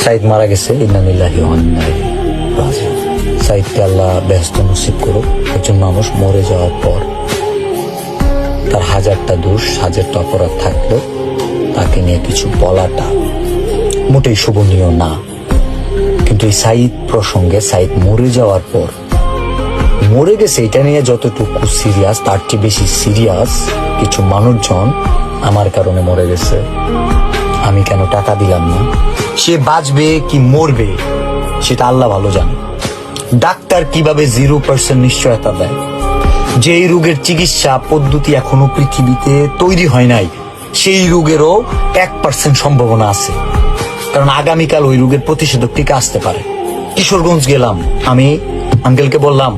সাইদ মারা গেছে, ইন্না লিল্লাহি ওয়া ইন্না ইলাইহি রাজিউন। সাইদকে আল্লাহ বেহেশত নসিব করুক। একজন মানুষ মরে যাওয়ার পর তার হাজারটা দোষ, হাজারটা অপরাধ থাকলেও তাকে নিয়ে কিছু বলাটা মোটেই শোভনীয় না। কিন্তু এই সাইদ প্রসঙ্গে, সাইদ মরে যাওয়ার পর, মরে গেছে এটা নিয়ে যতটুকু সিরিয়াস, তার চেয়ে বেশি সিরিয়াস কিছু মানুষজন আমার কারণে মরে গেছে। আমি কেন টাকা দিলাম না? সে বাঁচবে কি মরবে সেটা আল্লাহ ভালো জানে। ডাক্তার কিভাবে 0% নিশ্চয়তা দেয়? যেই রোগের চিকিৎসা পদ্ধতি এখনো পৃথিবীতে তৈরি হয় নাই, সেই রোগেরও 1% সম্ভাবনা আছে, কারণ আগামীকাল ওই রোগের প্রতিষেধক টিকা আসতে পারে। কিশোরগঞ্জ গেলাম, আমি আঙ্কেলকে বললাম,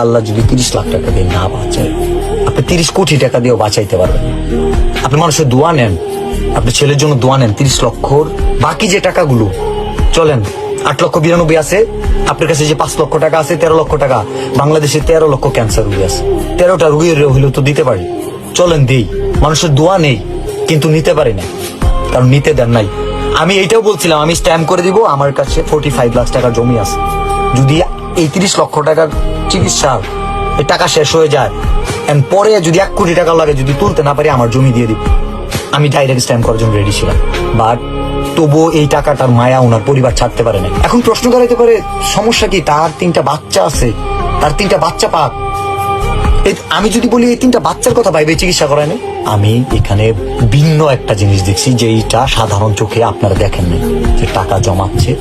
আল্লাহ যদি 30 লাখ টাকা দিয়ে না বাঁচায়, আপনি 30 কোটি টাকা দিয়েও বাঁচাইতে পারবেন না। আপনি মানুষের দোয়া নেন, আপনি ছেলের জন্য দোয়া নেন, 30 লক্ষর বাকি যে টাকাগুলো, চলেন 8,92,000 আছে আপনার কাছে, যে 5 লক্ষ টাকা আছে, 13 লক্ষ টাকা, বাংলাদেশে 13 লক্ষ ক্যান্সার রোগী আছে, 13টা রোগী হইলেও তো দিতে পারি, চলেন দিই। মানুষের দোয়া নেই কিন্তু নিতে পারি না, কারণ নিতে দেন নাই। আমি এইটাও বলছিলাম, আমি স্ট্যাম্প করে দিব, আমার কাছে 45 লাখ টাকা জমি আছে, যদি এই 30 লক্ষ টাকার চিকিৎসার এই টাকা শেষ হয়ে যায়, পরে যদি 1 কোটি টাকা লাগে, যদি তুলতে না পারি, আমার জমি দিয়ে দিব। আমি ডাইরেক্ট স্ট্যাম্প করার জন্য রেডি ছিলাম, বাট তবুও এই টাকাটার মায়া ওনার পরিবার ছাড়তে পারে না। এখন প্রশ্ন করাইতে পারে, সমস্যা কি? তার 3টা বাচ্চা আছে, তার 3টা বাচ্চা পাক। আমি যদি বলি এই 3টা বাচ্চার কথা ভাইবে চিকিৎসা করায় না, আমি এখানে ভিন্ন একটা জিনিস দেখছি, যে এইটা সাধারণ চোখে আপনারা দেখেন না, যে টাকা জমাচ্ছে,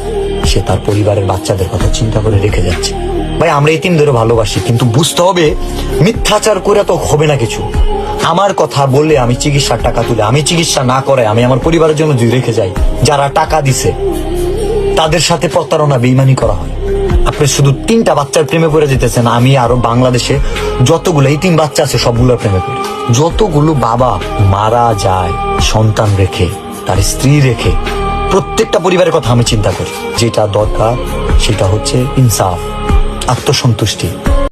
সে তার পরিবারের বাচ্চাদের কথা চিন্তা করে রেখে যাচ্ছে। ভাই আমরা এতিমদেরও ভালোবাসি, কিন্তু বুঝতে হবে মিথ্যাচার করে তো হবে না কিছু। আমার কথা বললে আমি চিকিৎসার টাকা তুলে, আমি চিকিৎসা না করে আমি আমার পরিবারের জন্য যদি রেখে যাই, যারা টাকা দিছে তাদের সাথে প্রতারণা, বেইমানি করা হয়। আপনি শুধু 3টা বাচ্চার প্রেমে পড়ে যেতেছেন, আমি আরো বাংলাদেশে যতগুলো এই 3 বাচ্চা আছে সবগুলোর প্রেমে পড়ি। যতগুলো বাবা মারা যায় সন্তান রেখে, তার স্ত্রী রেখে, প্রত্যেকটা পরিবারের কথা আমি চিন্তা করি। যেটা দরকার সেটা হচ্ছে ইনসাফ, আত্মসন্তুষ্টি।